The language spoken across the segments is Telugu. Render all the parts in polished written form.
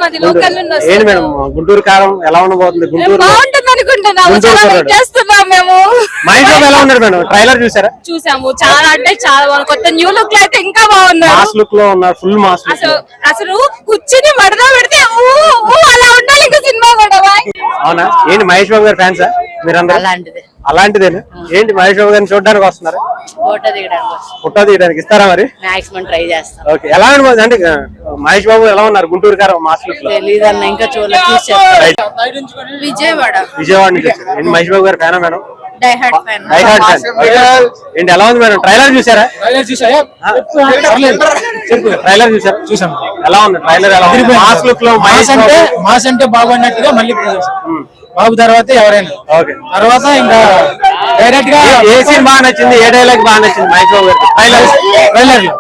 మాది లోకల్ నుండి వస్తాం. ఏంటి మేడం గుంటూరు కారం ఎలా ఉండబోతుంది? గుంటూరు బాగుంటుంది అనుకుంటున్నాము, చాలా వెయిట్ చేస్తున్నాం మేము. మహేష్ బాబు ఎలా ఉన్నారు మేడం? ట్రైలర్ చూసారా? చూసాము, చాలా అంటే చాలా బాగుంది. కొత్త న్యూ లుక్ అయితే ఇంకా బాగున్నారు. మాస్ లుక్ లో ఉన్నారు, ఫుల్ మాస్. అసలు కూర్చుని మడదా పెడితే అలా ఉండాలి ఇంకా సినిమా కూడా. అవునా? ఏంటి మహేష్ బాబు గారు ఫ్యాన్సా మీరందరూ? అలాంటిదేనా? ఏంటి మహేష్ బాబు గారిని చూడడానికి వస్తున్నారు? ఫోటో తీయడానికి ఇస్తారా మరి? మాక్సిమం ట్రై చేస్తాం. ఓకే, ఎలా ఉండబోతుంది అంటే మహేష్ బాబు ఎలా ఉన్నారు గుంటూరు కారం మాస్ లుక్ లో? తెలీదన్న, ఇంకా చూడలేదు. విజయవాడ నుంచి వచ్చారు. ఏంటి మహేష్ బాబు గారు ఫ్యానా మేడం? Die hard fan. ఏంటి ఎలా ఉంది మేడం? ట్రైలర్ చూసారా? ట్రైలర్ చూసాం. ఎలా ఉంది ట్రైలర్? ఎలా ఉంది? మాస్ లుక్ లో మాస్ అంటే బాబు అన్నట్టుగా మళ్ళీ బాబు తర్వాత ఎవరైనా తర్వాత ఇంకా డైరెక్ట్ గా ఏ సీన్ బాగా నచ్చింది? ఏ డైలాగ్ బాగా నచ్చింది మహేష్ బాబు గారు ట్రైలర్ లో?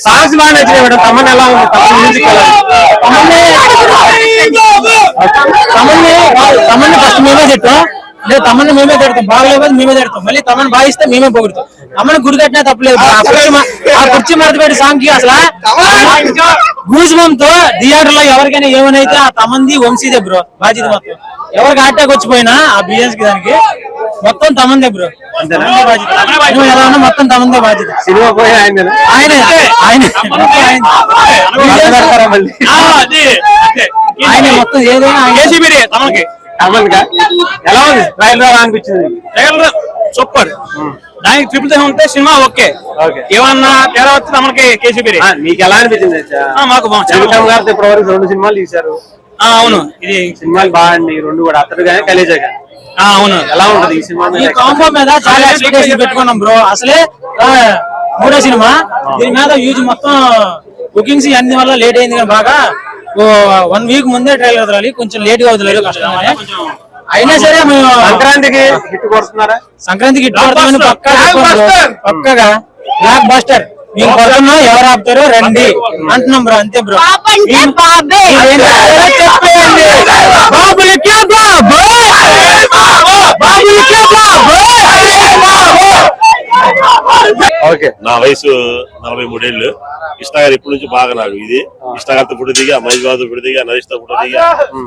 సాంగ్స్ బాగా నచ్చినాయి మేడం. తమన్ ఎలా ఉంది? తమన్ని ఫస్ట్ మేమే తిట్టాం, లేదు తమన్ని మేమే తిడతాం, బాగలేకపోతే మేమే తిడతాం, మళ్ళీ తమను బాగిస్తే మేమే పొగుడుతాం. తమను గురి కట్టినా తప్పలేదు. ఆ కుర్చీ మరతపెట్టి సాంగ్ కి అసలు గూజుమంతో థియేటర్ లో ఎవరికైనా ఏమైనా ఆ తమంది వంశీదే బ్రో బాధ్యత. మొత్తం ఎవరికి అటాక్ వచ్చిపోయినా ఆ బిజినెస్ కి దానికి మొత్తం తమందే బ్రో. ఎలా ఉన్నా మొత్తం తమందే బాధ్యత. సినిమా పోయి ఆయన మొత్తం ఏదైనా ఎలా ఉంది ట్రైలర్ అనిపించింది? సూపర్. దానికి ట్రిపుల్ ఉంటే సినిమా ఓకే. ఏమన్నా తేడా వస్తే మనకి కేసీబీ. మీకు ఎలా అనిపించింది? మాకు గారితో ఇప్పటివరకు 2 సినిమాలు తీశారు. అవును, ఇది సినిమాలు బాగుంది 2 కూడా, అతడు కానీ కలేజా కానీ. అవును, ఎలా ఉంటది ఈ సినిమా? ఈ కాంబో మీద చాలా ఎక్స్పెక్టేషన్ పెట్టుకున్నాం బ్రో. అసలే 3వ సినిమా, దీని మీద యూజ్ మొత్తం బుకింగ్స్ అన్ని వల్ల లేట్ అయింది. కానీ బాగా 1 వీక్ ముందే ట్రైలర్ వదలాలి, కొంచెం లేట్ గా వదలలేదు కష్టంగానే. అయినా సరే మేము సంక్రాంతికి హిట్ కొడుతున్నారా? సంక్రాంతికి హిట్ కొడతామని పక్కగా బ్లాక్ బస్టర్ మేము కొడుతున్నా. ఎవరు ఆపుతారో రండి అంటున్నాం బ్రో, అంతే బ్రో. నా వయసు 43 ఏళ్ళు. కృష్ణ గారు ఇప్పటి నుంచి బాగా నాకు ఇది కృష్ణ గారితో ఫుడ్ దిగా, మహేష్ బాబుతో ఫుడ్ దిగా, నరేష్ తో ఫుడ్ దిగా,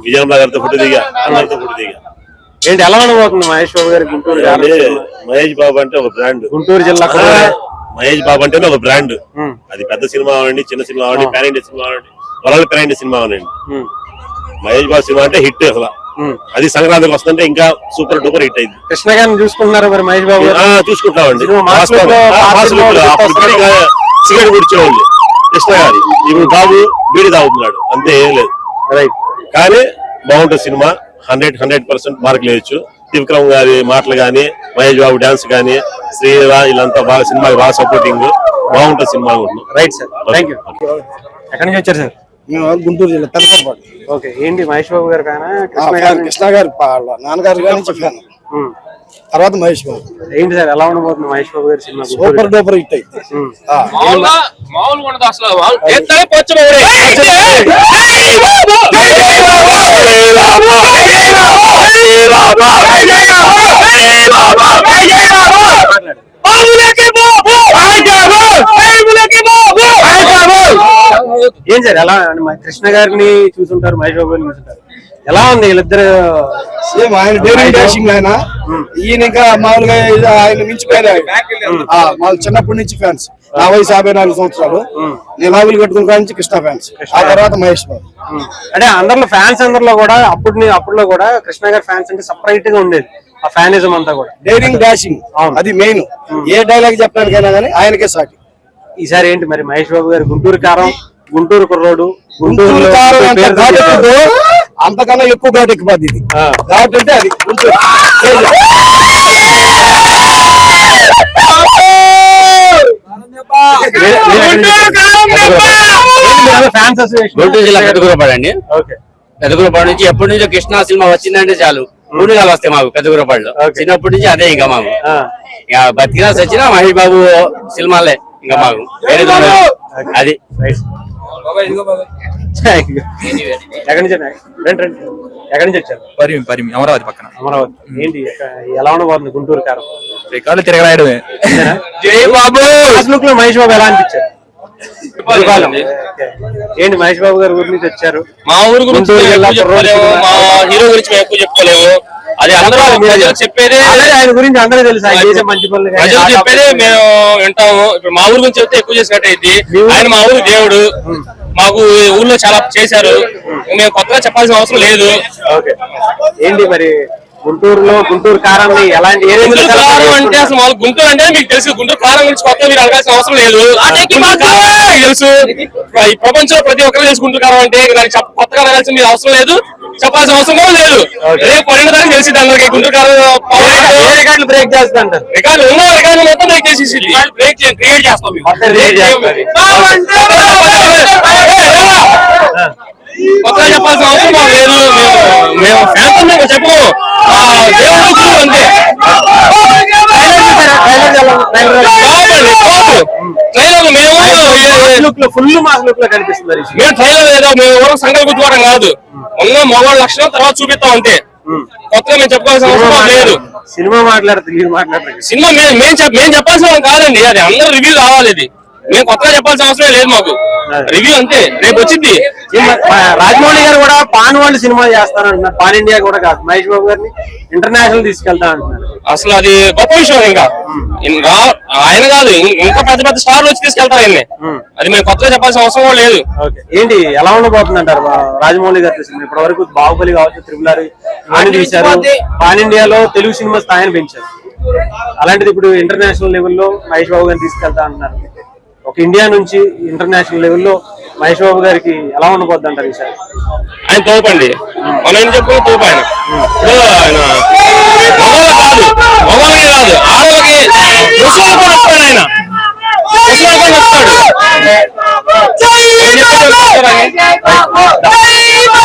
విజయమ్మ గారితో ఫుడ్ దిగా, అందరితో ఫుడ్ దిగా. ఏంటి ఎలా ఉండబోతుంది మహేష్ బాబు గారి గుంటూరు? మహేష్ బాబు అంటే ఒక బ్రాండ్. గుంటూరు జిల్లా మహేష్ బాబు అంటే ఒక బ్రాండ్. అది పెద్ద సినిమా అవ్వండి, చిన్న సినిమా అవ్వండి, పాన్ ఇండియా సినిమా అవ్వండి, వరల్డ్ పాన్ ఇండియా సినిమా అవ్వండి, మహేష్ బాబు సినిమా అంటే హిట్ అసలు. అది సంక్రాంతికి వస్తుంటే ఇంకా సూపర్ డూపర్ హిట్ అయింది. కృష్ణ గారిని చూసుకుంటున్నారు మరి మహేష్ బాబు? చూసుకుంటామండి. సిగరెట్ కూర్చోండి కృష్ణ గారి. ఇప్పుడు బాబు బీడి తాగుతున్నాడు, అంతే, ఏం లేదు. రైట్. కానీ బాగుంటుంది సినిమా. 100% మార్కులు వేయచ్చు. త్రివిక్రమ్ గారి మాటలు గానీ, మహేష్ బాబు డాన్స్ గానీ, శ్రీరా వీళ్ళంతా బాగా సినిమాకి బాగా సపోర్టింగ్, బాగుంటుంది cinema. Right sir, thank you. ఎక్కడి నుంచి వచ్చారు సార్? గుంటూరు జిల్లా పెద్దపాటు. ఓకే, ఏంటి మహేష్ బాబు గారు కానీ కృష్ణ గారి నాన్నగారు కానీ చెప్పాను, తర్వాత మహేష్ బాబు. ఏంటి సార్ ఎలా ఉండబోతుంది మహేష్ బాబు గారి సినిమా? సూపర్ డూపర్ హిట్ అయితే ఏం సార్ ఎలా? కృష్ణ గారిని చూసుంటారు, మహేష్ బాబు గారిని చూసుంటారు. ఎలా ఉంది వీళ్ళిద్దరు? సేమ్ ఆయన డేరింగ్ డాషింగ్ ఆయన. ఈయన ఇంకా మామూలుగా ఆయన మించిపోయారు. మాకు చిన్నప్పటి నుంచి ఫ్యాన్స్. నా వయసు 54 సంవత్సరాలు. నేను లాగులు కట్టుకున్న నుంచి కృష్ణ ఫ్యాన్స్. ఆ తర్వాత మహేష్ బాబు. అంటే అందరిలో ఫ్యాన్స్ అందరిలో కూడా అప్పుడులో కూడా కృష్ణ గారి ఫ్యాన్స్ అంటే సపరేట్ గా ఉండేది. ఆ ఫ్యానిజం అంతా కూడా డేరింగ్ డాషింగ్ అది మెయిన్. ఏ డైలాగ్ చెప్పడానికైనా కానీ ఆయనకే సాటి. ఈసారి ఏంటి మరి మహేష్ బాబు గారు గుంటూరు కారం, గుంటూరు కుర్రోడు, గుంటూరు కారం అంతకన్నా ఎక్కువ ఘాటు ఎక్కిపోద్ది. ఇది ఘాటు అంటే అది గుంటూరు. గుంటూరు జిల్లా పెద్దగురపాడు అండి. పెద్దగురపాడు నుంచి ఎప్పటి నుంచో కృష్ణ సినిమా వచ్చిందంటే చాలు పూడిగాలు వస్తాయి మాకు పెద్దగురపాడులో. చిన్నప్పటి నుంచి అదే ఇంకా మాకు బతికినా సచ్చినా మహేష్ బాబు సినిమాలే ఇంకా మాకు. అది ఎక్కడి నుంచి రండి రండి. ఎక్కడి నుంచి వచ్చారు? పరిమి అమరావతి పక్కన. అమరావతి. ఏంటి ఎలా ఉండబోతుంది గుంటూరు కారం? రికార్డు తిరగరాయడమే. జై బాబు. లుక్ లో మహేష్ బాబు ఎలా అనిపించారు? ఏంటి మహేష్ బాబు గారి ఊరి నుంచి వచ్చారు? మా ఊరు గురించి మా హీరో గురించి మేము ఎక్కువ చెప్పుకోలేము. అది అందరూ ప్రజలు చెప్పేదే, ఆయన గురించి అందరూ తెలుసు, ఆయన చేసే మంచి పనులు ప్రజలు చెప్పేదే మేము వింటాము. ఇప్పుడు మా ఊరు గురించి చెప్తే ఎక్కువ చేసినట్టు అయింది. ఆయన మా ఊరు దేవుడు, మాకు ఊర్లో చాలా చేశారు. మేము కొత్తగా చెప్పాల్సిన అవసరం లేదు. ఏంటి మరి గుంటూరులో గుంటూరు కారాన్ని ఎలాంటి గుంటూరు కారం అంటే అసలు మాకు గుంటూరు అంటే మీకు తెలుసు. గుంటూరు కారం గురించి కొత్తగా మీరు అడగాల్సిన అవసరం లేదు. తెలుసు, ఈ ప్రపంచంలో ప్రతి ఒక్కరు తెలుసు గుంటూరు కారం అంటే. దానికి కొత్తగా అడగాల్సిన మీరు అవసరం లేదు, చెప్పాల్సిన అవసరం కూడా లేదు. రేపు 12 దానికి తెలిసింది అందరికి గుంటూరు కారం రికార్డులు బ్రేక్ చేస్తాంట. రికార్డు ఉన్న రికార్డు మొత్తం బ్రేక్ చేసేసి బ్రేక్ క్రియేట్ చేస్తాం. కొత్తగా చెప్పాల్సిన అవసరం మాకు లేదు. మేము ఫ్యాన్స్ మేము చెప్పము. దేవుడు అంతే. ఫుల్ మాస్ లుక్ లో కనిపిస్తుంది. మేము ట్రైలర్ ఏదో మేము ఎవరో సంఘాలు గుర్తుకోవడం కాదు. ఉన్న మగవాళ్ళ లక్షణం తర్వాత చూపిస్తాం అంతే. కొత్తగా మేము చెప్పుకోవాల్సిన అవసరం లేదు. సినిమా మాట్లాడుతుంది. సినిమా మేము చెప్పాల్సిన కాదండి, అది అందరూ రివ్యూ కావాలి. ఇది మేము కొత్తగా చెప్పాల్సిన అవసరం లేదు మాకు. రివ్యూ అంతే, రేపు వచ్చింది. రాజమౌళి గారు కూడా పాన్ వరల్డ్ సినిమా చేస్తారంటున్నారు. పాన్ ఇండియా కూడా కాదు, మహేష్ బాబు గారిని ఇంటర్నేషనల్ తీసుకెళ్తా అంటున్నారు. అసలు అది గొప్ప విషయం. ఇంకా ఆయన కాదు, ఇంకా పెద్ద పెద్ద స్టార్లు వచ్చి తీసుకెళ్తారు ఆయన్ని. అది మేము కొత్తగా చెప్పాల్సిన అవసరం కూడా లేదు. ఏంటి ఎలా ఉండబోతుంది అంటారు రాజమౌళి గారి సినిమా? ఇప్పటి వరకు బాహుబలి కావచ్చు, త్రిపుల్ ఆర్ తీశారు. పాన్ ఇండియాలో తెలుగు సినిమా స్థాయిని పెంచారు. అలాంటిది ఇప్పుడు ఇంటర్నేషనల్ లెవెల్లో మహేష్ బాబు గారిని తీసుకెళ్తా అంటున్నారు. ఒక ఇండియా నుంచి ఇంటర్నేషనల్ లెవెల్లో మహేష్ బాబు గారికి ఎలా ఉండబోద్ది అంటారు ఈసారి? ఆయన తోపండి, మనం ఏం చెప్పుకున్న తోపు. ఆయన ఇప్పుడు ఆయన మగవాళ్ళకి కాదు, మగవాళ్ళకే కాదు, ఆడవాళ్ళకి ముసలి కూడా వస్తాడు. ఆయన ముసలి కూడా వస్తాడు.